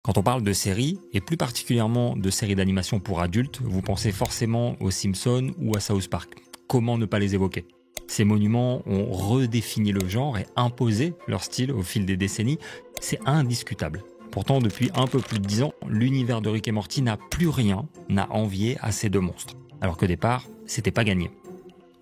Quand on parle de séries, et plus particulièrement de séries d'animation pour adultes, vous pensez forcément aux Simpsons ou à South Park. Comment ne pas les évoquer ? Ces monuments ont redéfini le genre et imposé leur style au fil des décennies. C'est indiscutable. Pourtant, depuis un peu plus de 10 ans, l'univers de Rick et Morty n'a plus rien à envier à ces deux monstres. Alors qu'au départ, c'était pas gagné.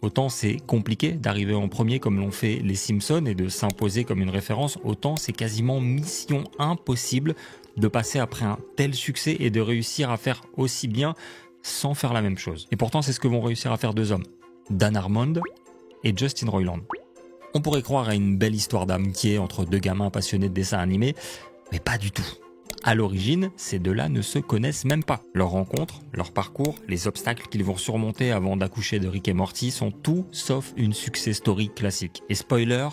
Autant c'est compliqué d'arriver en premier comme l'ont fait les Simpsons et de s'imposer comme une référence, autant c'est quasiment mission impossible de passer après un tel succès et de réussir à faire aussi bien sans faire la même chose. Et pourtant c'est ce que vont réussir à faire deux hommes, Dan Harmon et Justin Roiland. On pourrait croire à une belle histoire d'amitié entre deux gamins passionnés de dessins animés, mais pas du tout. À l'origine, ces deux-là ne se connaissent même pas. Leur rencontre, leur parcours, les obstacles qu'ils vont surmonter avant d'accoucher de Rick et Morty sont tout sauf une success story classique. Et spoiler,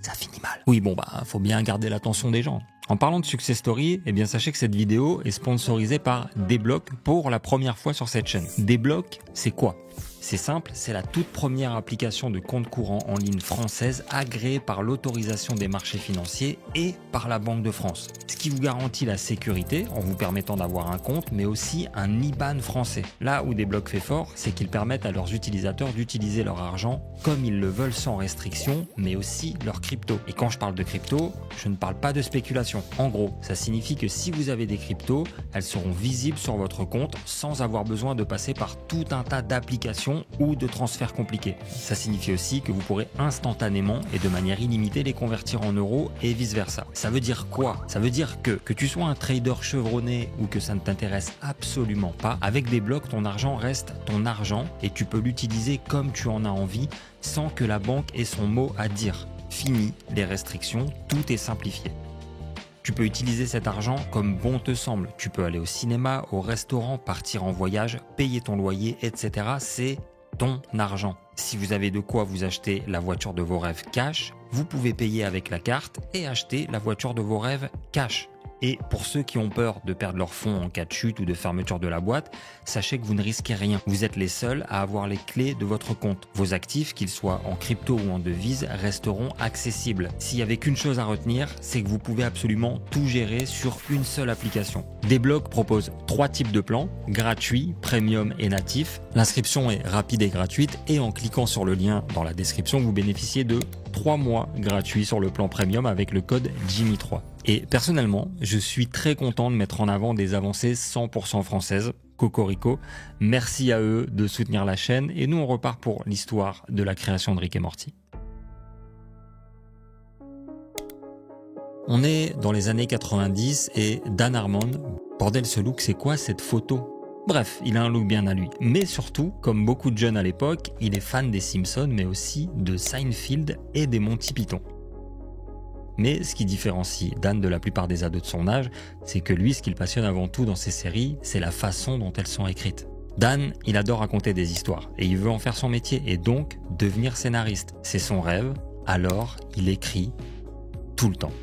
ça finit mal. Oui, faut bien garder l'attention des gens. En parlant de success story, sachez que cette vidéo est sponsorisée par Dblock pour la première fois sur cette chaîne. Dblock, c'est quoi ? C'est simple, c'est la toute première application de compte courant en ligne française agréée par l'autorisation des marchés financiers et par la Banque de France. Ce qui vous garantit la sécurité en vous permettant d'avoir un compte, mais aussi un IBAN français. Là où Dblock fait fort, c'est qu'ils permettent à leurs utilisateurs d'utiliser leur argent comme ils le veulent sans restriction, mais aussi leur crypto. Et quand je parle de crypto, je ne parle pas de spéculation. En gros, ça signifie que si vous avez des cryptos, elles seront visibles sur votre compte sans avoir besoin de passer par tout un tas d'applications ou de transferts compliqués. Ça signifie aussi que vous pourrez instantanément et de manière illimitée les convertir en euros et vice-versa. Ça veut dire quoi ? Ça veut dire que tu sois un trader chevronné ou que ça ne t'intéresse absolument pas, avec Dblock, ton argent reste ton argent et tu peux l'utiliser comme tu en as envie sans que la banque ait son mot à dire. Fini les restrictions, tout est simplifié. Tu peux utiliser cet argent comme bon te semble. Tu peux aller au cinéma, au restaurant, partir en voyage, payer ton loyer, etc. C'est ton argent. Si vous avez de quoi vous acheter la voiture de vos rêves cash, vous pouvez payer avec la carte et acheter la voiture de vos rêves cash. Et pour ceux qui ont peur de perdre leurs fonds en cas de chute ou de fermeture de la boîte, sachez que vous ne risquez rien. Vous êtes les seuls à avoir les clés de votre compte. Vos actifs, qu'ils soient en crypto ou en devise, resteront accessibles. S'il n'y avait qu'une chose à retenir, c'est que vous pouvez absolument tout gérer sur une seule application. Dblock propose 3 types de plans, gratuit, premium et natif. L'inscription est rapide et gratuite et en cliquant sur le lien dans la description, vous bénéficiez de 3 mois gratuits sur le plan premium avec le code Jimmy3. Et personnellement, je suis très content de mettre en avant des avancées 100% françaises. Cocorico, merci à eux de soutenir la chaîne et nous on repart pour l'histoire de la création de Rick et Morty. On est dans les années 90 et Dan Harmon, bordel ce look, c'est quoi cette photo ? Bref, il a un look bien à lui. Mais surtout, comme beaucoup de jeunes à l'époque, il est fan des Simpsons mais aussi de Seinfeld et des Monty Python. Mais ce qui différencie Dan de la plupart des ados de son âge, c'est que lui, ce qu'il passionne avant tout dans ses séries, c'est la façon dont elles sont écrites. Dan, il adore raconter des histoires et il veut en faire son métier et donc devenir scénariste. C'est son rêve, alors il écrit tout le temps.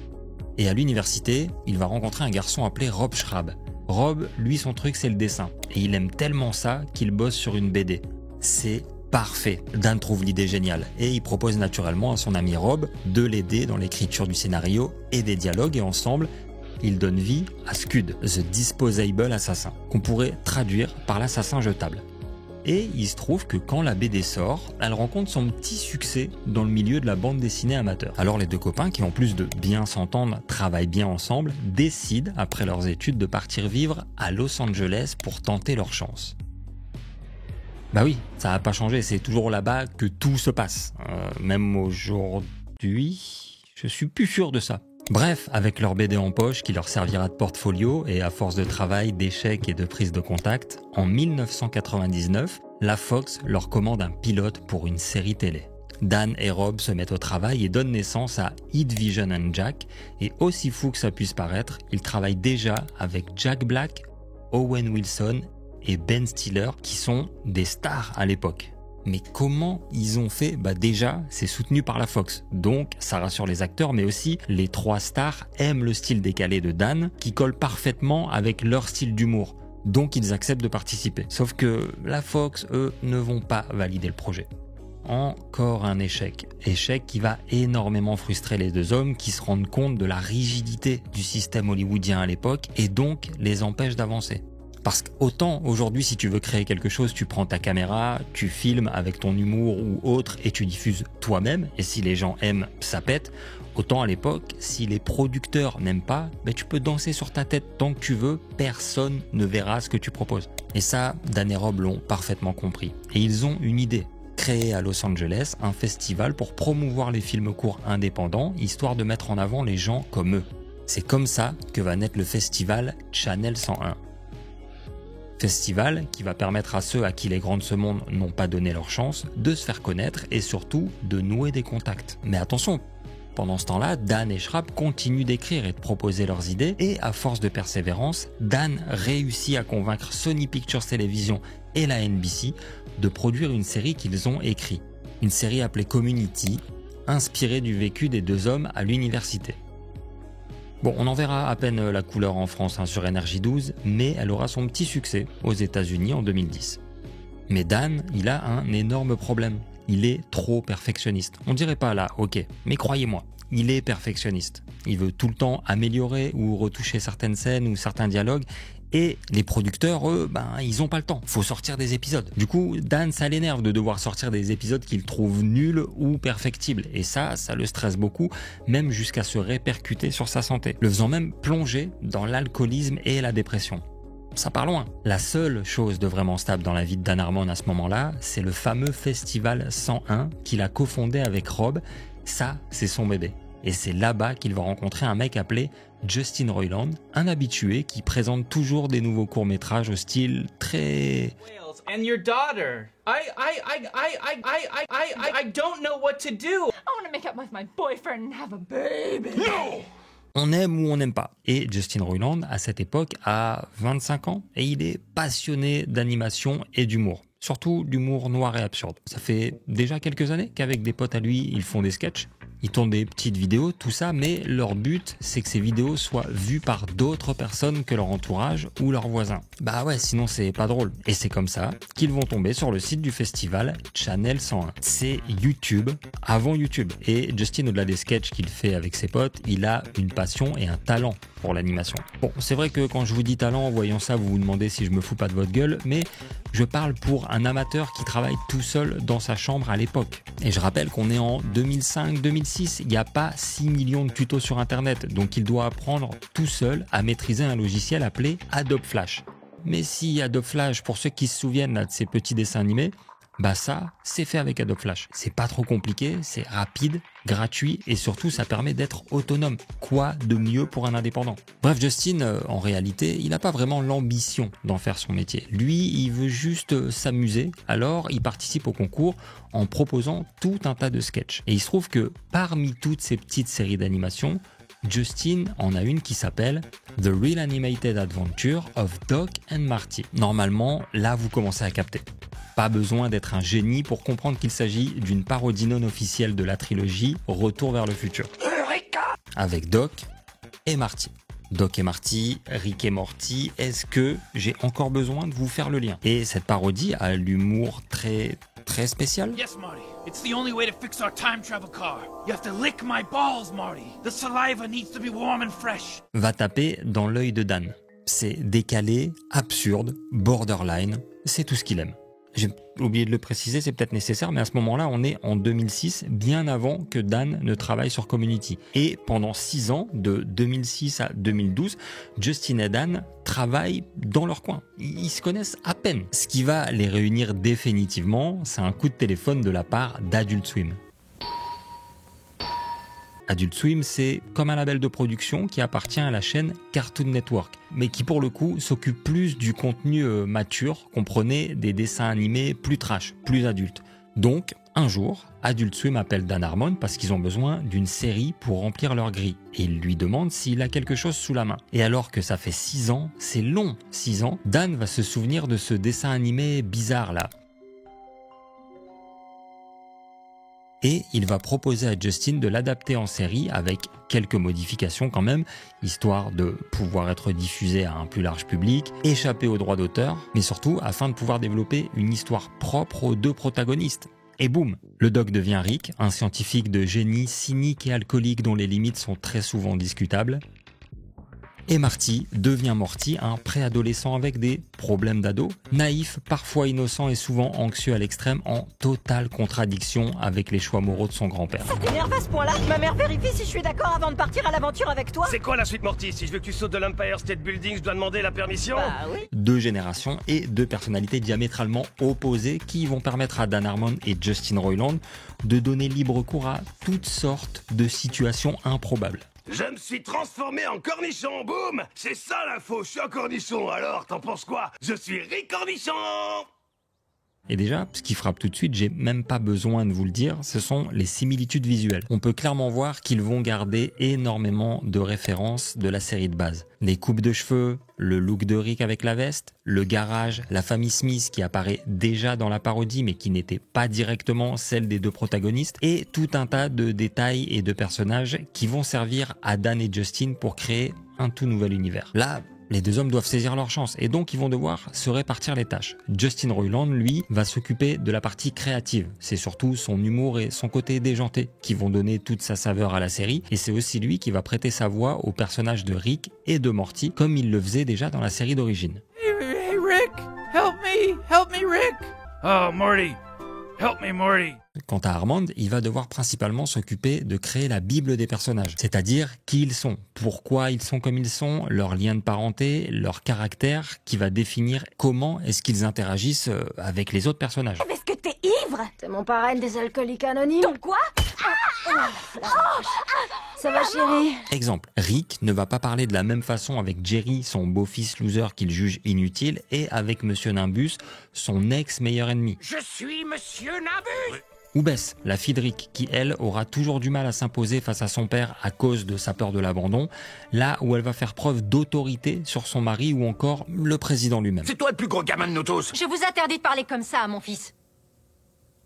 Et à l'université, il va rencontrer un garçon appelé Rob Schrab. Rob, lui, son truc, c'est le dessin. Et il aime tellement ça qu'il bosse sur une BD. C'est parfait. Dan trouve l'idée géniale et il propose naturellement à son ami Rob de l'aider dans l'écriture du scénario et des dialogues et ensemble, ils donnent vie à Scud, The Disposable Assassin, qu'on pourrait traduire par l'assassin jetable. Et il se trouve que quand la BD sort, elle rencontre son petit succès dans le milieu de la bande dessinée amateur. Alors les deux copains, qui en plus de bien s'entendre, travaillent bien ensemble, décident, après leurs études, de partir vivre à Los Angeles pour tenter leur chance. Bah oui, ça n'a pas changé, c'est toujours là-bas que tout se passe. Même aujourd'hui, je suis plus sûr de ça. Bref, avec leur BD en poche qui leur servira de portfolio et à force de travail, d'échecs et de prise de contact, en 1999, la Fox leur commande un pilote pour une série télé. Dan et Rob se mettent au travail et donnent naissance à Hit Vision and Jack, et aussi fou que ça puisse paraître, ils travaillent déjà avec Jack Black, Owen Wilson et Ben Stiller qui sont des stars à l'époque. Mais comment ils ont fait ? Déjà, c'est soutenu par la Fox. Donc, ça rassure les acteurs, mais aussi les 3 stars aiment le style décalé de Dan, qui colle parfaitement avec leur style d'humour. Donc, ils acceptent de participer. Sauf que la Fox, eux, ne vont pas valider le projet. encore un échec. Échec qui va énormément frustrer les deux hommes qui se rendent compte de la rigidité du système hollywoodien à l'époque et donc les empêche d'avancer. Parce qu'autant aujourd'hui, si tu veux créer quelque chose, tu prends ta caméra, tu filmes avec ton humour ou autre et tu diffuses toi-même. Et si les gens aiment, ça pète. Autant à l'époque, si les producteurs n'aiment pas, tu peux danser sur ta tête tant que tu veux, personne ne verra ce que tu proposes. Et ça, Dan et Rob l'ont parfaitement compris. Et ils ont une idée. Créer à Los Angeles un festival pour promouvoir les films courts indépendants, histoire de mettre en avant les gens comme eux. C'est comme ça que va naître le festival Channel 101. Festival qui va permettre à ceux à qui les grands de ce monde n'ont pas donné leur chance de se faire connaître et surtout de nouer des contacts. Mais attention, pendant ce temps-là, Dan et Schrapp continuent d'écrire et de proposer leurs idées et à force de persévérance, Dan réussit à convaincre Sony Pictures Television et la NBC de produire une série qu'ils ont écrite. Une série appelée Community, inspirée du vécu des deux hommes à l'université. Bon, on en verra à peine la couleur en France sur NRJ12, mais elle aura son petit succès aux États-Unis en 2010. Mais Dan, il a un énorme problème. Il est trop perfectionniste. On dirait pas là, ok, mais croyez-moi, il est perfectionniste. Il veut tout le temps améliorer ou retoucher certaines scènes ou certains dialogues. Et les producteurs, eux, ils ont pas le temps. Faut sortir des épisodes. Du coup, Dan, ça l'énerve de devoir sortir des épisodes qu'il trouve nuls ou perfectibles. Et ça le stresse beaucoup, même jusqu'à se répercuter sur sa santé, le faisant même plonger dans l'alcoolisme et la dépression. Ça part loin. La seule chose de vraiment stable dans la vie de Dan Harmon à ce moment-là, c'est le fameux Festival 101 qu'il a cofondé avec Rob. Ça, c'est son bébé. Et c'est là-bas qu'il va rencontrer un mec appelé Justin Roiland, un habitué qui présente toujours des nouveaux courts-métrages au style très... And your daughter. I don't know what to do. I want to make up with my boyfriend and have a baby. No! On aime ou on n'aime pas. Et Justin Roiland, à cette époque, a 25 ans et il est passionné d'animation et d'humour. Surtout d'humour noir et absurde. Ça fait déjà quelques années qu'avec des potes à lui, ils font des sketchs. Ils tournent des petites vidéos, tout ça, mais leur but, c'est que ces vidéos soient vues par d'autres personnes que leur entourage ou leurs voisins. Bah ouais, sinon c'est pas drôle. Et c'est comme ça qu'ils vont tomber sur le site du festival Channel 101. C'est YouTube avant YouTube. Et Justin, au-delà des sketchs qu'il fait avec ses potes, il a une passion et un talent pour l'animation. Bon, c'est vrai que quand je vous dis talent, en voyant ça, vous vous demandez si je me fous pas de votre gueule, mais je parle pour un amateur qui travaille tout seul dans sa chambre à l'époque. Et je rappelle qu'on est en 2005-2006, il n'y a pas 6 millions de tutos sur internet, donc il doit apprendre tout seul à maîtriser un logiciel appelé Adobe Flash. Mais si Adobe Flash, pour ceux qui se souviennent de ces petits dessins animés, ça, c'est fait avec Adobe Flash. C'est pas trop compliqué, c'est rapide, gratuit et surtout ça permet d'être autonome. Quoi de mieux pour un indépendant? Bref, Justin, en réalité, il n'a pas vraiment l'ambition d'en faire son métier. Lui, il veut juste s'amuser, alors il participe au concours en proposant tout un tas de sketchs. Et il se trouve que parmi toutes ces petites séries d'animation, Justin en a une qui s'appelle The Real Animated Adventure of Doc and Marty. Normalement, là vous commencez à capter. Pas besoin d'être un génie pour comprendre qu'il s'agit d'une parodie non officielle de la trilogie Retour vers le futur. Avec Doc et Marty. Doc et Marty, Rick et Morty, est-ce que j'ai encore besoin de vous faire le lien? Et cette parodie a l'humour très spécial. Yes, Marty. It's the only way to fix our time travel car. You have to lick my balls, Marty. The saliva needs to be warm and fresh. Va taper dans l'œil de Dan. C'est décalé, absurde, borderline, c'est tout ce qu'il aime. J'ai oublié de le préciser, c'est peut-être nécessaire, mais à ce moment-là, on est en 2006, bien avant que Dan ne travaille sur Community. Et pendant 6 ans, de 2006 à 2012, Justin et Dan travaillent dans leur coin. Ils se connaissent à peine. Ce qui va les réunir définitivement, c'est un coup de téléphone de la part d'Adult Swim. Adult Swim, c'est comme un label de production qui appartient à la chaîne Cartoon Network, mais qui pour le coup s'occupe plus du contenu mature, comprenez des dessins animés plus trash, plus adultes. Donc, un jour, Adult Swim appelle Dan Harmon parce qu'ils ont besoin d'une série pour remplir leur grille. Et il lui demande s'il a quelque chose sous la main. Et alors que ça fait 6 ans, c'est long, 6 ans, Dan va se souvenir de ce dessin animé bizarre là. Et il va proposer à Justin de l'adapter en série avec quelques modifications quand même, histoire de pouvoir être diffusé à un plus large public, échapper aux droits d'auteur, mais surtout afin de pouvoir développer une histoire propre aux deux protagonistes. Et boum, le doc devient Rick, un scientifique de génie cynique et alcoolique dont les limites sont très souvent discutables. Et Marty devient Morty, un préadolescent avec des problèmes d'ado, naïf, parfois innocent et souvent anxieux à l'extrême, en totale contradiction avec les choix moraux de son grand-père. Ça t'énerve à ce point-là? Ma mère vérifie si je suis d'accord avant de partir à l'aventure avec toi. C'est quoi la suite, Morty? Si je veux que tu sautes de l'Empire State Building, je dois demander la permission? Bah oui. 2 générations et 2 personnalités diamétralement opposées qui vont permettre à Dan Harmon et Justin Roiland de donner libre cours à toutes sortes de situations improbables. Je me suis transformé en cornichon, boum! C'est ça l'info, je suis un cornichon, alors t'en penses quoi? Je suis Rick Cornichon! Et déjà, ce qui frappe tout de suite, j'ai même pas besoin de vous le dire, ce sont les similitudes visuelles. On peut clairement voir qu'ils vont garder énormément de références de la série de base. Les coupes de cheveux, le look de Rick avec la veste, le garage, la famille Smith qui apparaît déjà dans la parodie mais qui n'était pas directement celle des 2 protagonistes, et tout un tas de détails et de personnages qui vont servir à Dan et Justin pour créer un tout nouvel univers. Là, les 2 hommes doivent saisir leur chance et donc ils vont devoir se répartir les tâches. Justin Roiland, lui, va s'occuper de la partie créative. C'est surtout son humour et son côté déjanté qui vont donner toute sa saveur à la série, et c'est aussi lui qui va prêter sa voix aux personnages de Rick et de Morty comme il le faisait déjà dans la série d'origine. Hey, Rick! Help me, Rick! Oh, Morty! Help me, Morty! Quant à Armand, il va devoir principalement s'occuper de créer la Bible des personnages, c'est-à-dire qui ils sont, pourquoi ils sont comme ils sont, leur lien de parenté, leur caractère, qui va définir comment est-ce qu'ils interagissent avec les autres personnages. Est-ce que t'es ivre? T'es mon parrain des alcooliques anonymes. Ton quoi? Ça va, chérie? Exemple, Rick ne va pas parler de la même façon avec Jerry, son beau-fils loser qu'il juge inutile, et avec Monsieur Nimbus, son ex-meilleur ennemi. Je suis Monsieur Nimbus! Ou Bess, la fille de Rick, qui elle aura toujours du mal à s'imposer face à son père à cause de sa peur de l'abandon, là où elle va faire preuve d'autorité sur son mari ou encore le président lui-même. C'est toi le plus gros gamin de nous tous! Je vous interdis de parler comme ça à mon fils.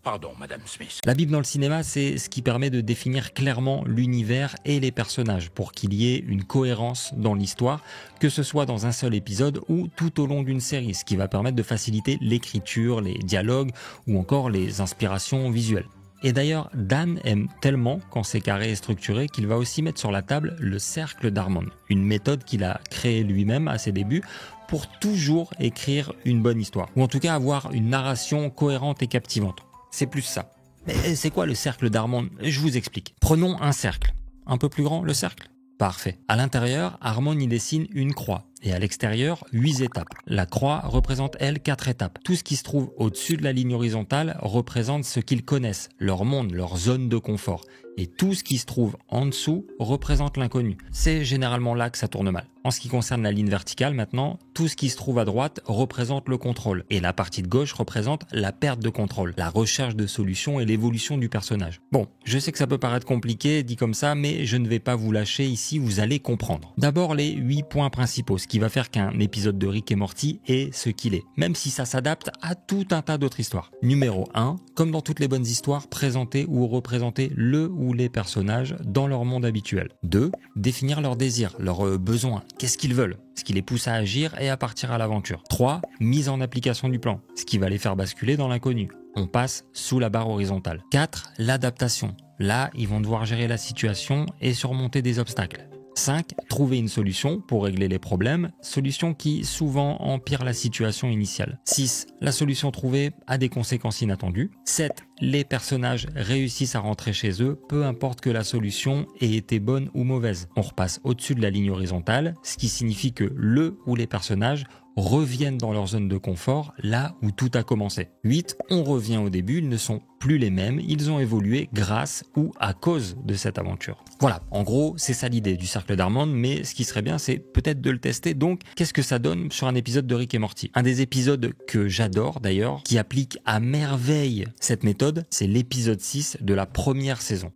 Pardon, Madame Smith. La Bible dans le cinéma, c'est ce qui permet de définir clairement l'univers et les personnages pour qu'il y ait une cohérence dans l'histoire, que ce soit dans un seul épisode ou tout au long d'une série, ce qui va permettre de faciliter l'écriture, les dialogues ou encore les inspirations visuelles. Et d'ailleurs, Dan aime tellement quand c'est carré et structuré qu'il va aussi mettre sur la table le cercle d'Armand, une méthode qu'il a créée lui-même à ses débuts pour toujours écrire une bonne histoire, ou en tout cas avoir une narration cohérente et captivante. C'est plus ça. Mais c'est quoi le cercle d'Armand? Je vous explique. Prenons un cercle. Un peu plus grand, le cercle? Parfait. À l'intérieur, Armand y dessine une croix. Et à l'extérieur, 8 étapes. La croix représente, elle, 4 étapes. Tout ce qui se trouve au-dessus de la ligne horizontale représente ce qu'ils connaissent, leur monde, leur zone de confort. Et tout ce qui se trouve en dessous représente l'inconnu. C'est généralement là que ça tourne mal. En ce qui concerne la ligne verticale maintenant, tout ce qui se trouve à droite représente le contrôle. Et la partie de gauche représente la perte de contrôle, la recherche de solutions et l'évolution du personnage. Bon, je sais que ça peut paraître compliqué dit comme ça, mais je ne vais pas vous lâcher ici, vous allez comprendre. D'abord les 8 points principaux, ce qui va faire qu'un épisode de Rick et Morty est ce qu'il est, même si ça s'adapte à tout un tas d'autres histoires. Numéro 1, comme dans toutes les bonnes histoires, présenter ou représenter le ou les personnages dans leur monde habituel. 2, définir leurs désirs, leurs besoins, qu'est-ce qu'ils veulent, ce qui les pousse à agir et à partir à l'aventure. 3, mise en application du plan, ce qui va les faire basculer dans l'inconnu. On passe sous la barre horizontale. 4, l'adaptation. Là, ils vont devoir gérer la situation et surmonter des obstacles. 5. Trouver une solution pour régler les problèmes, solution qui souvent empire la situation initiale. 6. La solution trouvée a des conséquences inattendues. 7. Les personnages réussissent à rentrer chez eux, peu importe que la solution ait été bonne ou mauvaise. On repasse au-dessus de la ligne horizontale, ce qui signifie que le ou les personnages reviennent dans leur zone de confort, là où tout a commencé. 8. On revient au début, ils ne sont plus les mêmes, ils ont évolué grâce ou à cause de cette aventure. Voilà, en gros, c'est ça l'idée du cercle d'Armand, mais ce qui serait bien, c'est peut-être de le tester. Donc, qu'est-ce que ça donne sur un épisode de Rick et Morty? Un des épisodes que j'adore d'ailleurs, qui applique à merveille cette méthode, c'est l'épisode 6 de la première saison.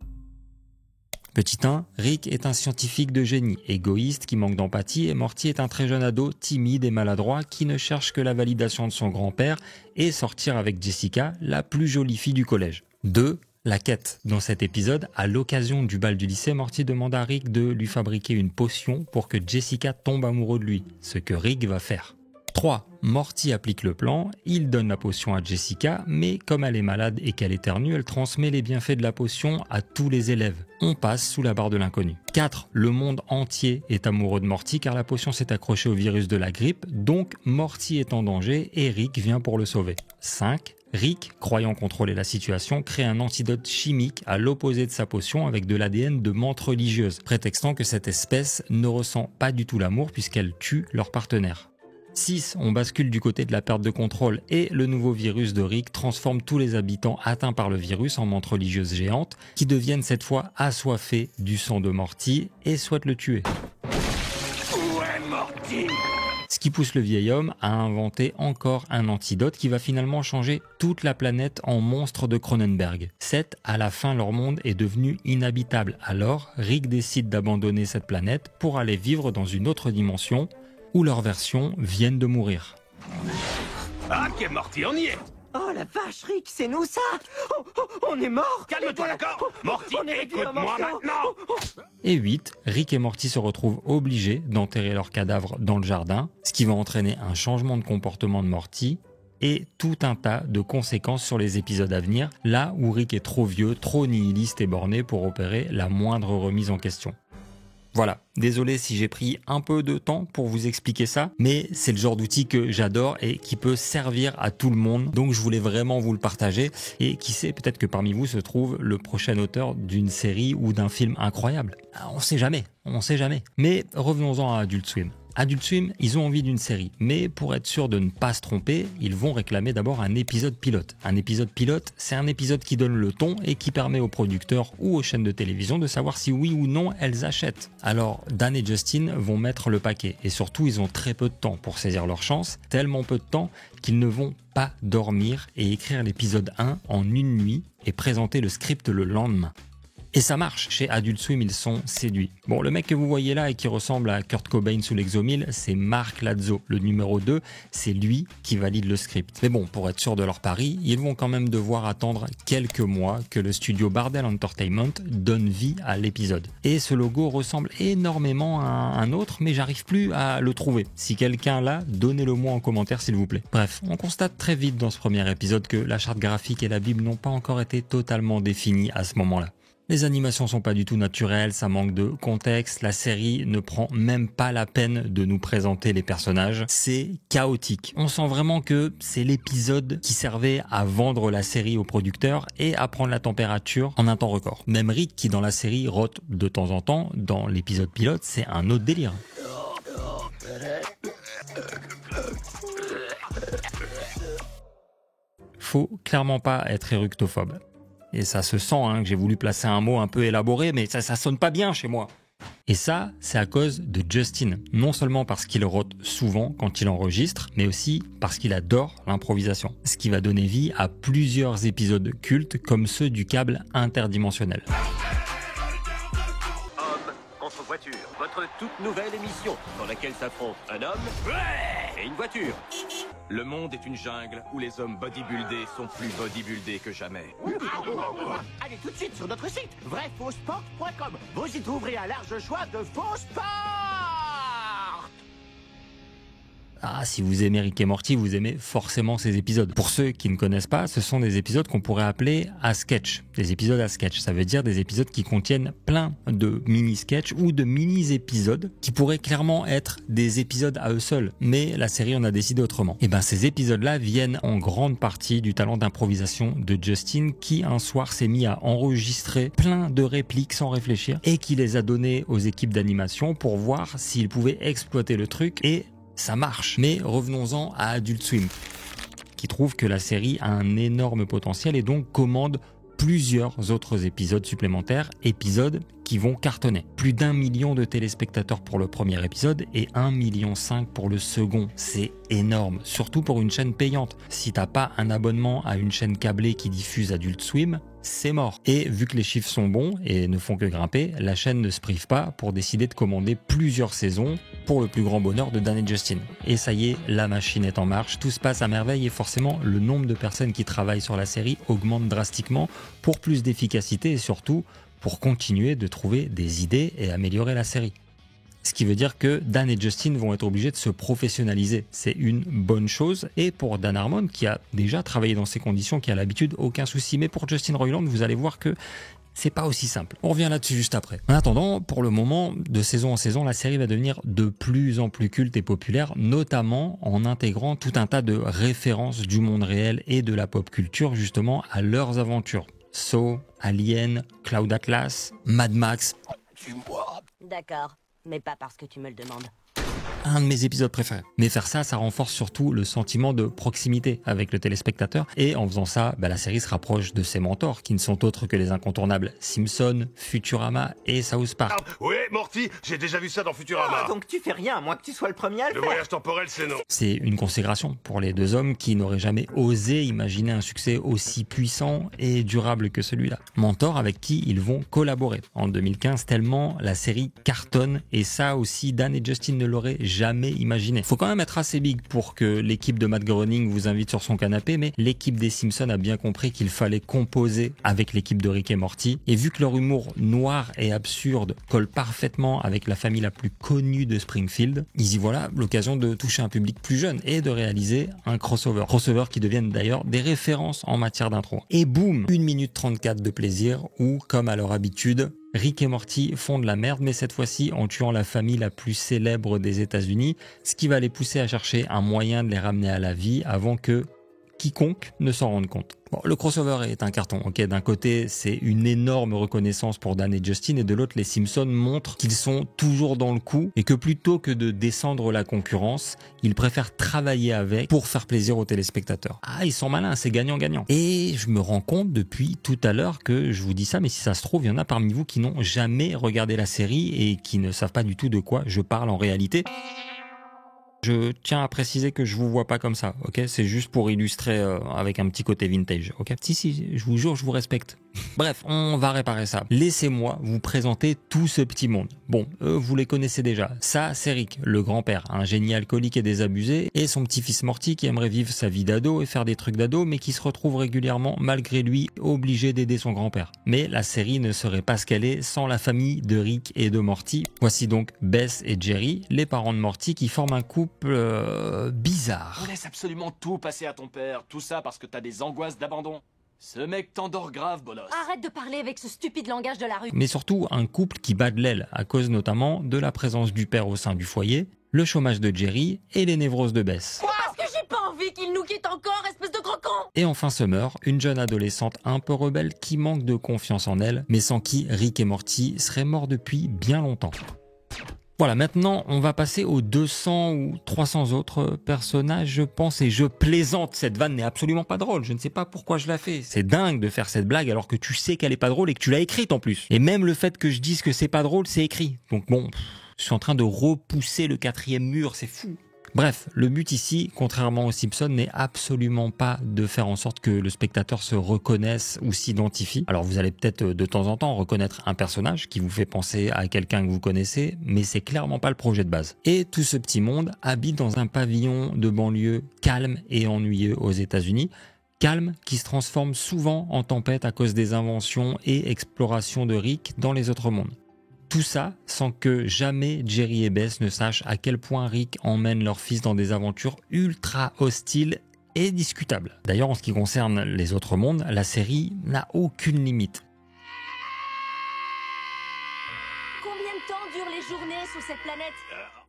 Petit 1, Rick est un scientifique de génie, égoïste, qui manque d'empathie, et Morty est un très jeune ado, timide et maladroit, qui ne cherche que la validation de son grand-père et sortir avec Jessica, la plus jolie fille du collège. 2, la quête. Dans cet épisode, à l'occasion du bal du lycée, Morty demande à Rick de lui fabriquer une potion pour que Jessica tombe amoureux de lui, ce que Rick va faire. 3. Morty applique le plan, il donne la potion à Jessica, mais comme elle est malade et qu'elle éternue, elle transmet les bienfaits de la potion à tous les élèves. On passe sous la barre de l'inconnu. 4. Le monde entier est amoureux de Morty car la potion s'est accrochée au virus de la grippe, donc Morty est en danger et Rick vient pour le sauver. 5. Rick, croyant contrôler la situation, crée un antidote chimique à l'opposé de sa potion avec de l'ADN de menthe religieuse, prétextant que cette espèce ne ressent pas du tout l'amour puisqu'elle tue leur partenaire. 6. On bascule du côté de la perte de contrôle et le nouveau virus de Rick transforme tous les habitants atteints par le virus en menthes religieuses géantes qui deviennent cette fois assoiffés du sang de Morty et souhaitent le tuer. Où est Morty? Ce qui pousse le vieil homme à inventer encore un antidote qui va finalement changer toute la planète en monstre de Cronenberg. 7. À la fin, leur monde est devenu inhabitable. Alors, Rick décide d'abandonner cette planète pour aller vivre dans une autre dimension où leurs versions viennent de mourir. Ah, ok, Morty, on y est. Oh la vache, Rick, c'est nous ça? On est mort? Calme-toi, d'accord? Morty, On aurait dû écoute-moi avancer. maintenant. Et 8. Rick et Morty se retrouvent obligés d'enterrer leurs cadavres dans le jardin, ce qui va entraîner un changement de comportement de Morty et tout un tas de conséquences sur les épisodes à venir, là où Rick est trop vieux, trop nihiliste et borné pour opérer la moindre remise en question. Voilà, désolé si j'ai pris un peu de temps pour vous expliquer ça, mais c'est le genre d'outil que j'adore et qui peut servir à tout le monde, donc je voulais vraiment vous le partager, et qui sait, peut-être que parmi vous se trouve le prochain auteur d'une série ou d'un film incroyable. On sait jamais. Mais revenons-en à Adult Swim. Adult Swim, ils ont envie d'une série, mais pour être sûr de ne pas se tromper, ils vont réclamer d'abord un épisode pilote. Un épisode pilote, c'est un épisode qui donne le ton et qui permet aux producteurs ou aux chaînes de télévision de savoir si oui ou non elles achètent. Alors, Dan et Justin vont mettre le paquet, et surtout ils ont très peu de temps pour saisir leur chance, tellement peu de temps qu'ils ne vont pas dormir et écrire l'épisode 1 en une nuit et présenter le script le lendemain. Et ça marche, chez Adult Swim, ils sont séduits. Bon, le mec que vous voyez là et qui ressemble à Kurt Cobain sous l'Exomil, c'est Mark Lazzo, le numéro 2, c'est lui qui valide le script. Mais bon, pour être sûr de leur pari, ils vont quand même devoir attendre quelques mois que le studio Bardel Entertainment donne vie à l'épisode. Et ce logo ressemble énormément à un autre, mais j'arrive plus à le trouver. Si quelqu'un l'a, donnez-le moi en commentaire s'il vous plaît. Bref, on constate très vite dans ce premier épisode que la charte graphique et la Bible n'ont pas encore été totalement définies à ce moment-là. Les animations sont pas du tout naturelles, ça manque de contexte, la série ne prend même pas la peine de nous présenter les personnages, c'est chaotique. On sent vraiment que c'est l'épisode qui servait à vendre la série aux producteurs et à prendre la température en un temps record. Même Rick qui dans la série rote de temps en temps, dans l'épisode pilote, c'est un autre délire. Faut clairement pas être éructophobe. Et ça se sent que j'ai voulu placer un mot un peu élaboré, mais ça sonne pas bien chez moi. Et ça, c'est à cause de Justin. Non seulement parce qu'il rote souvent quand il enregistre, mais aussi parce qu'il adore l'improvisation. Ce qui va donner vie à plusieurs épisodes cultes comme ceux du câble interdimensionnel. Homme contre voiture, votre toute nouvelle émission dans laquelle s'affrontent un homme et une voiture. Le monde est une jungle où les hommes bodybuildés sont plus bodybuildés que jamais. Allez tout de suite sur notre site vraifauxsport.com. Vous y trouverez un large choix de faux sport. Ah, si vous aimez Rick et Morty, vous aimez forcément ces épisodes. Pour ceux qui ne connaissent pas, ce sont des épisodes qu'on pourrait appeler à sketch. Des épisodes à sketch, ça veut dire des épisodes qui contiennent plein de mini-sketchs ou de mini-épisodes qui pourraient clairement être des épisodes à eux seuls. Mais la série en a décidé autrement. Et ben ces épisodes-là viennent en grande partie du talent d'improvisation de Justin qui un soir s'est mis à enregistrer plein de répliques sans réfléchir et qui les a données aux équipes d'animation pour voir s'ils pouvaient exploiter le truc et ça marche. Mais revenons-en à Adult Swim, qui trouve que la série a un énorme potentiel et donc commande plusieurs autres épisodes supplémentaires, épisodes qui vont cartonner. Plus d'1 million de téléspectateurs pour le premier épisode et 1,5 million pour le second. C'est énorme, surtout pour une chaîne payante. Si t'as pas un abonnement à une chaîne câblée qui diffuse Adult Swim, c'est mort. Et vu que les chiffres sont bons et ne font que grimper, la chaîne ne se prive pas pour décider de commander plusieurs saisons pour le plus grand bonheur de Dan et Justin. Et ça y est, la machine est en marche, tout se passe à merveille et forcément le nombre de personnes qui travaillent sur la série augmente drastiquement pour plus d'efficacité et surtout pour continuer de trouver des idées et améliorer la série. Ce qui veut dire que Dan et Justin vont être obligés de se professionnaliser. C'est une bonne chose. Et pour Dan Harmon, qui a déjà travaillé dans ces conditions, qui a l'habitude, aucun souci. Mais pour Justin Roiland, vous allez voir que c'est pas aussi simple. On revient là-dessus juste après. En attendant, pour le moment, de saison en saison, la série va devenir de plus en plus culte et populaire, notamment en intégrant tout un tas de références du monde réel et de la pop culture, justement, à leurs aventures. Saw, Alien, Cloud Atlas, Mad Max. D'accord, mais pas parce que tu me le demandes. Un de mes épisodes préférés. Mais faire ça, ça renforce surtout le sentiment de proximité avec le téléspectateur. Et en faisant ça, la série se rapproche de ses mentors, qui ne sont autres que les incontournables Simpson, Futurama et South Park. Oui, Morty, j'ai déjà vu ça dans Futurama. Ah, donc tu fais rien, à moins que tu sois le premier à le Le faire. voyage temporel, c'est non. C'est une consécration pour les deux hommes qui n'auraient jamais osé imaginer un succès aussi puissant et durable que celui-là. Mentor avec qui ils vont collaborer en 2015, tellement la série cartonne, et ça aussi Dan et Justin ne l'auraient jamais imaginé. Faut quand même être assez big pour que l'équipe de Matt Groening vous invite sur son canapé, mais l'équipe des Simpsons a bien compris qu'il fallait composer avec l'équipe de Rick et Morty, et vu que leur humour noir et absurde colle parfaitement avec la famille la plus connue de Springfield, ils y voilà l'occasion de toucher un public plus jeune et de réaliser un crossover qui deviennent d'ailleurs des références en matière d'intro. Et boum, 1 minute 34 de plaisir où, comme à leur habitude, Rick et Morty font de la merde, mais cette fois-ci en tuant la famille la plus célèbre des États-Unis, ce qui va les pousser à chercher un moyen de les ramener à la vie avant que quiconque ne s'en rende compte. Bon, le crossover est un carton, ok. D'un côté, c'est une énorme reconnaissance pour Dan et Justin, et de l'autre, les Simpsons montrent qu'ils sont toujours dans le coup et que plutôt que de descendre la concurrence, ils préfèrent travailler avec pour faire plaisir aux téléspectateurs. Ah, ils sont malins, c'est gagnant-gagnant. Et je me rends compte depuis tout à l'heure que je vous dis ça, mais si ça se trouve, il y en a parmi vous qui n'ont jamais regardé la série et qui ne savent pas du tout de quoi je parle en réalité. Je tiens à préciser que je vous vois pas comme ça, ok? C'est juste pour illustrer avec un petit côté vintage, ok? Si, je vous jure, je vous respecte. Bref, on va réparer ça. Laissez-moi vous présenter tout ce petit monde. Bon, vous les connaissez déjà. Ça, c'est Rick, le grand-père, un génie alcoolique et désabusé, et son petit-fils Morty qui aimerait vivre sa vie d'ado et faire des trucs d'ado, mais qui se retrouve régulièrement, malgré lui, obligé d'aider son grand-père. Mais la série ne serait pas ce qu'elle est sans la famille de Rick et de Morty. Voici donc Beth et Jerry, les parents de Morty, qui forment un couple bizarre. On laisse absolument tout passer à ton père, tout ça parce que t'as des angoisses d'abandon. Ce mec t'endort grave, bolos. Arrête de parler avec ce stupide langage de la rue. Mais surtout un couple qui bat de l'aile à cause notamment de la présence du père au sein du foyer, le chômage de Jerry et les névroses de Beth. Parce que j'ai pas envie qu'il nous quitte encore, espèce de gros con. Et enfin Summer, une jeune adolescente un peu rebelle qui manque de confiance en elle, mais sans qui Rick et Morty seraient morts depuis bien longtemps. Voilà, maintenant, on va passer aux 200 ou 300 autres personnages, je pense, et je plaisante. Cette vanne n'est absolument pas drôle. Je ne sais pas pourquoi je la fais. C'est dingue de faire cette blague alors que tu sais qu'elle est pas drôle et que tu l'as écrite en plus. Et même le fait que je dise que c'est pas drôle, c'est écrit. Donc bon, je suis en train de repousser le 4e mur, c'est fou. Bref, le but ici, contrairement aux Simpsons, n'est absolument pas de faire en sorte que le spectateur se reconnaisse ou s'identifie. Alors vous allez peut-être de temps en temps reconnaître un personnage qui vous fait penser à quelqu'un que vous connaissez, mais c'est clairement pas le projet de base. Et tout ce petit monde habite dans un pavillon de banlieue calme et ennuyeux aux États-Unis. Calme qui se transforme souvent en tempête à cause des inventions et explorations de Rick dans les autres mondes. Tout ça sans que jamais Jerry et Beth ne sachent à quel point Rick emmène leur fils dans des aventures ultra hostiles et discutables. D'ailleurs, en ce qui concerne les autres mondes, la série n'a aucune limite. Combien de temps durent les journées sous cette planète?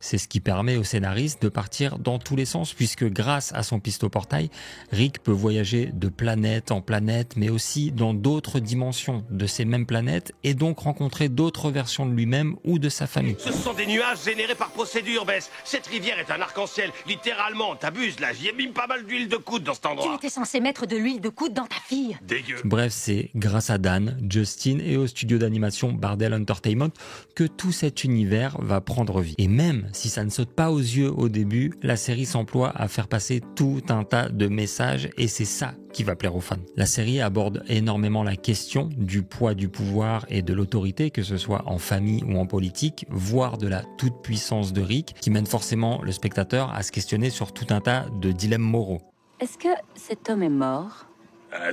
C'est ce qui permet au scénariste de partir dans tous les sens, puisque grâce à son pistoportail, Rick peut voyager de planète en planète, mais aussi dans d'autres dimensions de ces mêmes planètes, et donc rencontrer d'autres versions de lui-même ou de sa famille. Ce sont des nuages générés par procédure, Bess. Cette rivière est un arc-en-ciel. Littéralement, t'abuses là. J'y ai mis pas mal d'huile de coude dans cet Tu endroit. étais censé mettre de l'huile de coude dans ta fille. Dégueu. Bref, c'est grâce à Dan, Justin et au studio d'animation Bardell Entertainment que tout cet univers va prendre vie. Et même si ça ne saute pas aux yeux au début, la série s'emploie à faire passer tout un tas de messages et c'est ça qui va plaire aux fans. La série aborde énormément la question du poids du pouvoir et de l'autorité, que ce soit en famille ou en politique, voire de la toute-puissance de Rick, qui mène forcément le spectateur à se questionner sur tout un tas de dilemmes moraux. Est-ce que cet homme est mort?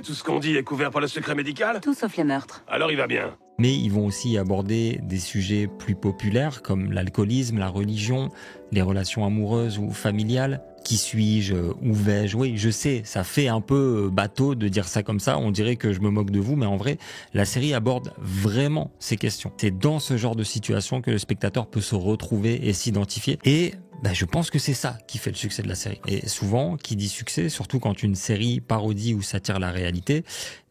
Tout ce qu'on dit est couvert par le secret médical? Tout sauf les meurtres. Alors il va bien. Mais ils vont aussi aborder des sujets plus populaires comme l'alcoolisme, la religion, les relations amoureuses ou familiales. Qui suis-je? Où vais-je? Oui, je sais, ça fait un peu bateau de dire ça comme ça, on dirait que je me moque de vous, mais en vrai, la série aborde vraiment ces questions. C'est dans ce genre de situation que le spectateur peut se retrouver et s'identifier. Et je pense que c'est ça qui fait le succès de la série. Et souvent, qui dit succès, surtout quand une série parodie ou satire la réalité,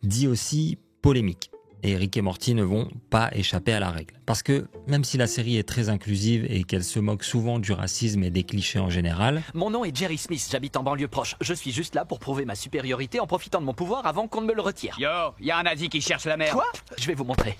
dit aussi polémique. Et Rick et Morty ne vont pas échapper à la règle. Parce que même si la série est très inclusive et qu'elle se moque souvent du racisme et des clichés en général... Mon nom est Jerry Smith, j'habite en banlieue proche. Je suis juste là pour prouver ma supériorité en profitant de mon pouvoir avant qu'on ne me le retire. Yo, y a un nazi qui cherche la merde. Quoi? Je vais vous montrer.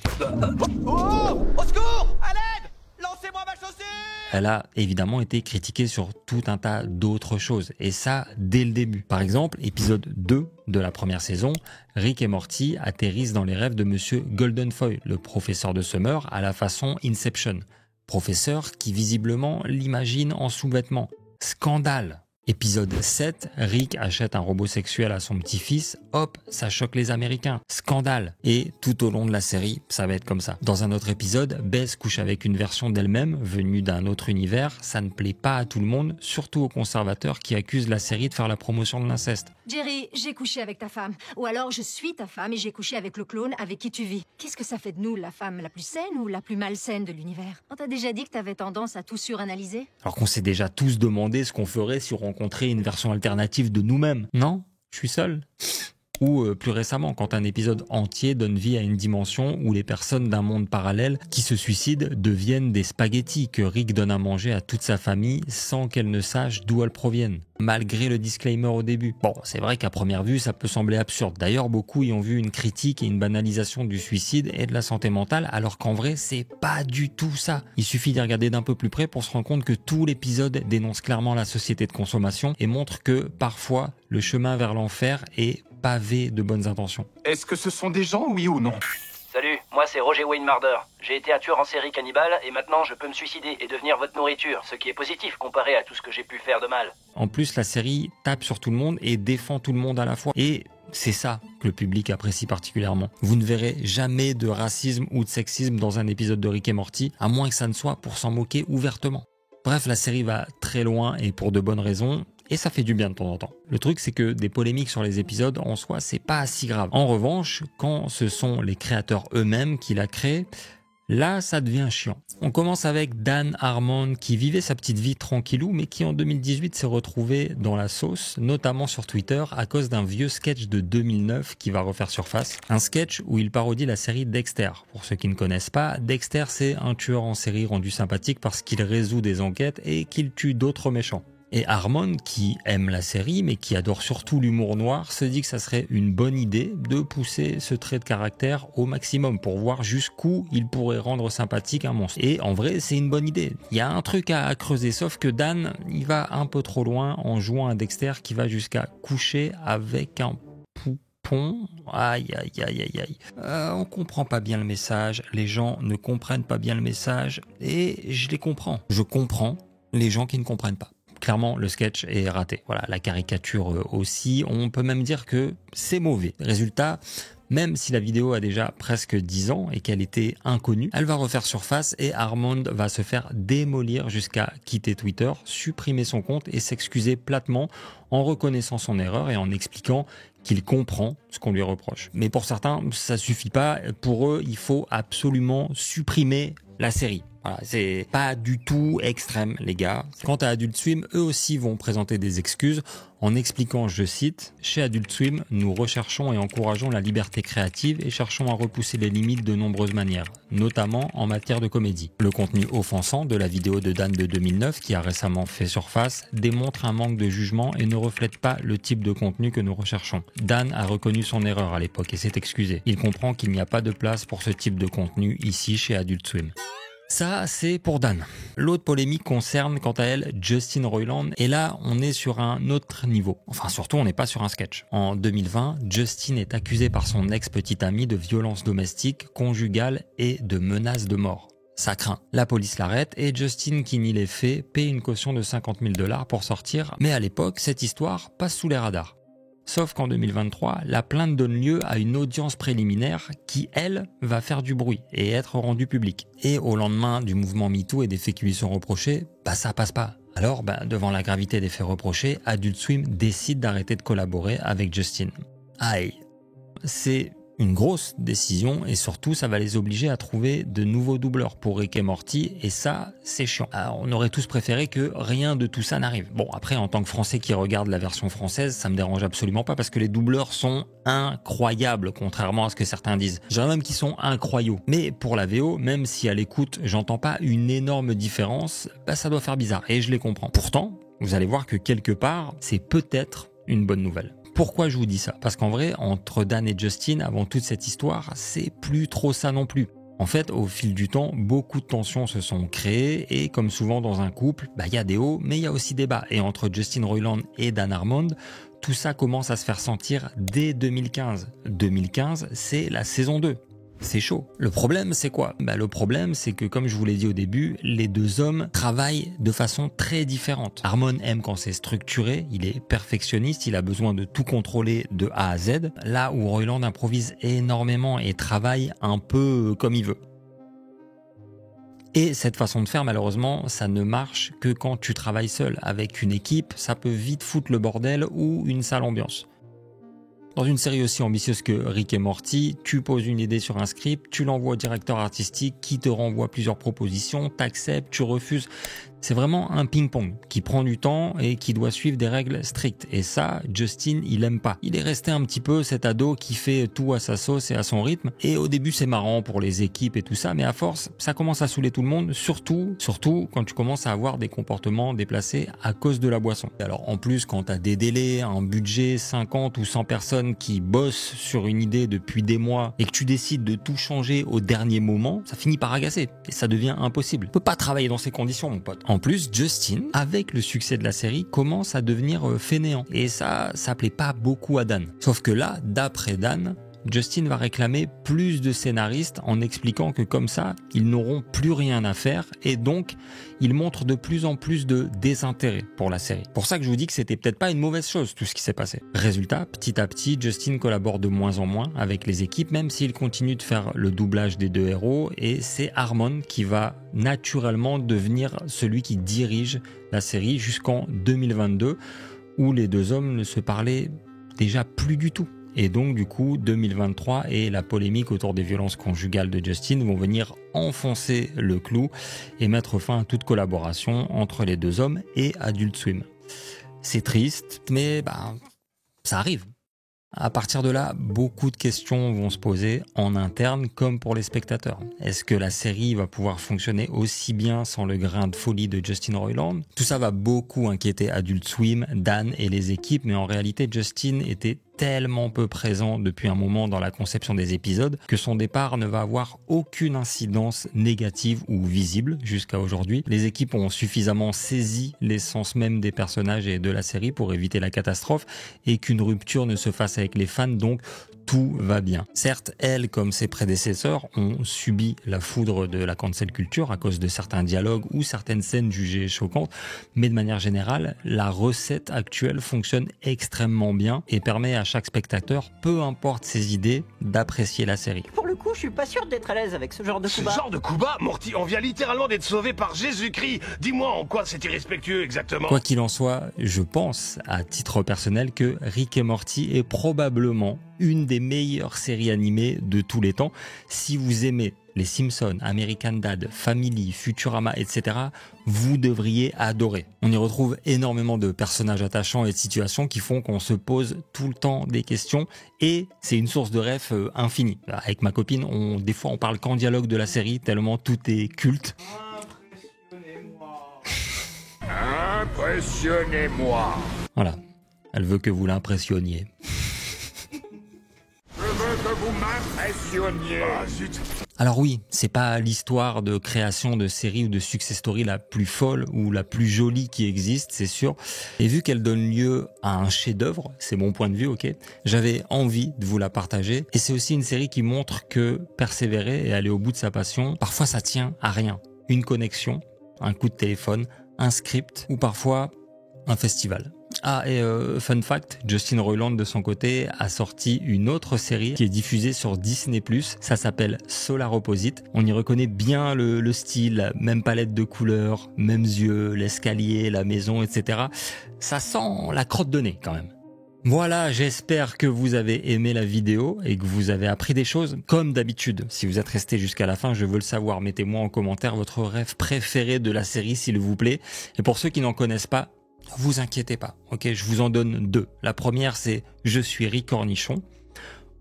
Oh! Au secours! À l'aide! Lancez-moi ma chaussure! Elle a évidemment été critiquée sur tout un tas d'autres choses, et ça dès le début. Par exemple, épisode 2 de la première saison, Rick et Morty atterrissent dans les rêves de Monsieur Goldenfoy, le professeur de Summer, à la façon Inception. Professeur qui visiblement l'imagine en sous-vêtements. Scandale! Épisode 7, Rick achète un robot sexuel à son petit-fils, hop, ça choque les Américains. Scandale! Et tout au long de la série, ça va être comme ça. Dans un autre épisode, Bess couche avec une version d'elle-même, venue d'un autre univers, ça ne plaît pas à tout le monde, surtout aux conservateurs qui accusent la série de faire la promotion de l'inceste. Jerry, j'ai couché avec ta femme. Ou alors je suis ta femme et j'ai couché avec le clone avec qui tu vis. Qu'est-ce que ça fait de nous, la femme la plus saine ou la plus malsaine de l'univers? On t'a déjà dit que t'avais tendance à tout suranalyser? Alors qu'on s'est déjà tous demandé ce qu'on ferait si on rencontrait une version alternative de nous-mêmes. Non? Je suis seul? Ou plus récemment, quand un épisode entier donne vie à une dimension où les personnes d'un monde parallèle qui se suicident deviennent des spaghettis que Rick donne à manger à toute sa famille sans qu'elle ne sache d'où elles proviennent, malgré le disclaimer au début. Bon, c'est vrai qu'à première vue, ça peut sembler absurde. D'ailleurs, beaucoup y ont vu une critique et une banalisation du suicide et de la santé mentale, alors qu'en vrai, c'est pas du tout ça. Il suffit d'y regarder d'un peu plus près pour se rendre compte que tout l'épisode dénonce clairement la société de consommation et montre que, parfois, le chemin vers l'enfer est pavé de bonnes intentions. Est-ce que ce sont des gens, oui ou non? Salut, moi c'est Roger Wayne Marder. J'ai été un tueur en série cannibale et maintenant je peux me suicider et devenir votre nourriture, ce qui est positif comparé à tout ce que j'ai pu faire de mal. En plus, la série tape sur tout le monde et défend tout le monde à la fois. Et c'est ça que le public apprécie particulièrement. Vous ne verrez jamais de racisme ou de sexisme dans un épisode de Rick et Morty, à moins que ça ne soit pour s'en moquer ouvertement. Bref, la série va très loin et pour de bonnes raisons. Et ça fait du bien de temps en temps. Le truc, c'est que des polémiques sur les épisodes, en soi, c'est pas si grave. En revanche, quand ce sont les créateurs eux-mêmes qui la créent, là, ça devient chiant. On commence avec Dan Harmon, qui vivait sa petite vie tranquillou, mais qui en 2018 s'est retrouvé dans la sauce, notamment sur Twitter, à cause d'un vieux sketch de 2009 qui va refaire surface. Un sketch où il parodie la série Dexter. Pour ceux qui ne connaissent pas, Dexter, c'est un tueur en série rendu sympathique parce qu'il résout des enquêtes et qu'il tue d'autres méchants. Et Harmon, qui aime la série, mais qui adore surtout l'humour noir, se dit que ça serait une bonne idée de pousser ce trait de caractère au maximum pour voir jusqu'où il pourrait rendre sympathique un monstre. Et en vrai, c'est une bonne idée. Il y a un truc à creuser, sauf que Dan, il va un peu trop loin en jouant un Dexter qui va jusqu'à coucher avec un poupon. Aïe, aïe, aïe, aïe, aïe. On comprend pas bien le message, les gens ne comprennent pas bien le message, et je les comprends. Je comprends les gens qui ne comprennent pas. Clairement, le sketch est raté. Voilà, la caricature aussi. On peut même dire que c'est mauvais. Résultat, même si la vidéo a déjà presque 10 ans et qu'elle était inconnue, elle va refaire surface et Harmon va se faire démolir jusqu'à quitter Twitter, supprimer son compte et s'excuser platement en reconnaissant son erreur et en expliquant qu'il comprend ce qu'on lui reproche. Mais pour certains, ça suffit pas. Pour eux, il faut absolument supprimer la série. Voilà, c'est pas du tout extrême, les gars. Quant à Adult Swim, eux aussi vont présenter des excuses en expliquant, je cite, « Chez Adult Swim, nous recherchons et encourageons la liberté créative et cherchons à repousser les limites de nombreuses manières, notamment en matière de comédie. Le contenu offensant de la vidéo de Dan de 2009, qui a récemment fait surface, démontre un manque de jugement et ne reflète pas le type de contenu que nous recherchons. Dan a reconnu son erreur à l'époque et s'est excusé. Il comprend qu'il n'y a pas de place pour ce type de contenu ici chez Adult Swim. » Ça, c'est pour Dan. L'autre polémique concerne, quant à elle, Justin Roiland. Et là, on est sur un autre niveau. Enfin, surtout, on n'est pas sur un sketch. En 2020, Justin est accusé par son ex-petite amie de violences domestiques, conjugales et de menaces de mort. Ça craint. La police l'arrête et Justin, qui nie les faits, paie une caution de $50 000 pour sortir. Mais à l'époque, cette histoire passe sous les radars. Sauf qu'en 2023, la plainte donne lieu à une audience préliminaire qui, elle, va faire du bruit et être rendue publique. Et au lendemain du mouvement MeToo et des faits qui lui sont reprochés, ça passe pas. Alors, devant la gravité des faits reprochés, Adult Swim décide d'arrêter de collaborer avec Justin. Aïe, c'est une grosse décision et surtout ça va les obliger à trouver de nouveaux doubleurs pour Rick et Morty et ça c'est chiant. Alors, on aurait tous préféré que rien de tout ça n'arrive. Bon après en tant que Français qui regarde la version française ça me dérange absolument pas parce que les doubleurs sont incroyables contrairement à ce que certains disent. Je dirais même qu'ils sont incroyables. Mais pour la VO même si à l'écoute j'entends pas une énorme différence, ça doit faire bizarre et je les comprends. Pourtant vous allez voir que quelque part c'est peut-être une bonne nouvelle. Pourquoi je vous dis ça? Parce qu'en vrai, entre Dan et Justin, avant toute cette histoire, c'est plus trop ça non plus. En fait, au fil du temps, beaucoup de tensions se sont créées et comme souvent dans un couple, y a des hauts, mais il y a aussi des bas. Et entre Justin Roiland et Dan Harmon, tout ça commence à se faire sentir dès 2015. 2015, c'est la saison 2. C'est chaud. Le problème, c'est quoi? Le problème, c'est que comme je vous l'ai dit au début, les deux hommes travaillent de façon très différente. Harmon aime quand c'est structuré, il est perfectionniste, il a besoin de tout contrôler de A à Z, là où Roiland improvise énormément et travaille un peu comme il veut. Et cette façon de faire, malheureusement, ça ne marche que quand tu travailles seul. Avec une équipe, ça peut vite foutre le bordel ou une sale ambiance. Dans une série aussi ambitieuse que Rick et Morty, tu poses une idée sur un script, tu l'envoies au directeur artistique qui te renvoie plusieurs propositions, t'acceptes, tu refuses. C'est vraiment un ping-pong qui prend du temps et qui doit suivre des règles strictes. Et ça, Justin, il aime pas. Il est resté un petit peu cet ado qui fait tout à sa sauce et à son rythme. Et au début, c'est marrant pour les équipes et tout ça, mais à force, ça commence à saouler tout le monde, surtout quand tu commences à avoir des comportements déplacés à cause de la boisson. Alors en plus, quand t'as des délais, un budget, 50 ou 100 personnes qui bossent sur une idée depuis des mois et que tu décides de tout changer au dernier moment, ça finit par agacer et ça devient impossible. Tu peux pas travailler dans ces conditions, mon pote. En plus, Justin, avec le succès de la série, commence à devenir fainéant. Et ça plaît pas beaucoup à Dan. Sauf que là, d'après Dan, Justin va réclamer plus de scénaristes en expliquant que comme ça, ils n'auront plus rien à faire et donc il montre de plus en plus de désintérêt pour la série. Pour ça que je vous dis que c'était peut-être pas une mauvaise chose tout ce qui s'est passé. Résultat, petit à petit, Justin collabore de moins en moins avec les équipes, même s'il continue de faire le doublage des deux héros et c'est Harmon qui va naturellement devenir celui qui dirige la série jusqu'en 2022 où les deux hommes ne se parlaient déjà plus du tout. Et donc du coup 2023 et la polémique autour des violences conjugales de Justin vont venir enfoncer le clou et mettre fin à toute collaboration entre les deux hommes et Adult Swim. C'est triste, mais ça arrive. À partir de là, beaucoup de questions vont se poser en interne comme pour les spectateurs. Est-ce que la série va pouvoir fonctionner aussi bien sans le grain de folie de Justin Roiland? Tout ça va beaucoup inquiéter Adult Swim, Dan et les équipes, mais en réalité Justin était tellement peu présent depuis un moment dans la conception des épisodes que son départ ne va avoir aucune incidence négative ou visible jusqu'à aujourd'hui. Les équipes ont suffisamment saisi l'essence même des personnages et de la série pour éviter la catastrophe et qu'une rupture ne se fasse avec les fans, donc tout va bien. Certes, elle, comme ses prédécesseurs, ont subi la foudre de la cancel culture à cause de certains dialogues ou certaines scènes jugées choquantes, mais de manière générale, la recette actuelle fonctionne extrêmement bien et permet à chaque spectateur, peu importe ses idées, d'apprécier la série. Pour le coup, je suis pas sûr d'être à l'aise avec ce genre de coup bas. Ce genre de coup bas, Morty, on vient littéralement d'être sauvé par Jésus-Christ. Dis-moi en quoi c'est irrespectueux exactement. Quoi qu'il en soit, je pense, à titre personnel, que Rick et Morty est probablement une des meilleures séries animées de tous les temps. Si vous aimez les Simpsons, American Dad, Family, Futurama, etc., vous devriez adorer. On y retrouve énormément de personnages attachants et de situations qui font qu'on se pose tout le temps des questions et c'est une source de ref infinie. Avec ma copine, des fois on parle qu'en dialogue de la série tellement tout est culte. Impressionnez-moi. Voilà, elle veut que vous l'impressionniez. Je veux que vous m'impressionniez. Ah, zut. Alors oui, c'est pas l'histoire de création de série ou de success story la plus folle ou la plus jolie qui existe, c'est sûr. Et vu qu'elle donne lieu à un chef-d'œuvre, c'est mon point de vue, ok, j'avais envie de vous la partager. Et c'est aussi une série qui montre que persévérer et aller au bout de sa passion, parfois ça tient à rien. Une connexion, un coup de téléphone, un script ou parfois un festival. Ah, et fun fact, Justin Roiland de son côté a sorti une autre série qui est diffusée sur Disney+. Ça s'appelle Solar Opposite. On y reconnaît bien le style, même palette de couleurs, mêmes yeux, l'escalier, la maison, etc. Ça sent la crotte de nez quand même. Voilà, j'espère que vous avez aimé la vidéo et que vous avez appris des choses. Comme d'habitude, si vous êtes resté jusqu'à la fin, je veux le savoir. Mettez-moi en commentaire votre rêve préféré de la série, s'il vous plaît. Et pour ceux qui n'en connaissent pas, ne vous inquiétez pas, ok, je vous en donne 2. La première, c'est « Je suis Rick Cornichon »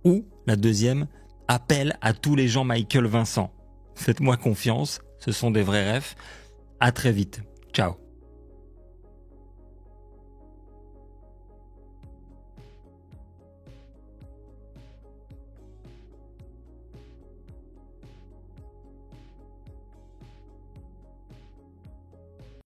ou la deuxième, « Appel à tous les gens Michael Vincent ». Faites-moi confiance, ce sont des vrais rêves. À très vite. Ciao.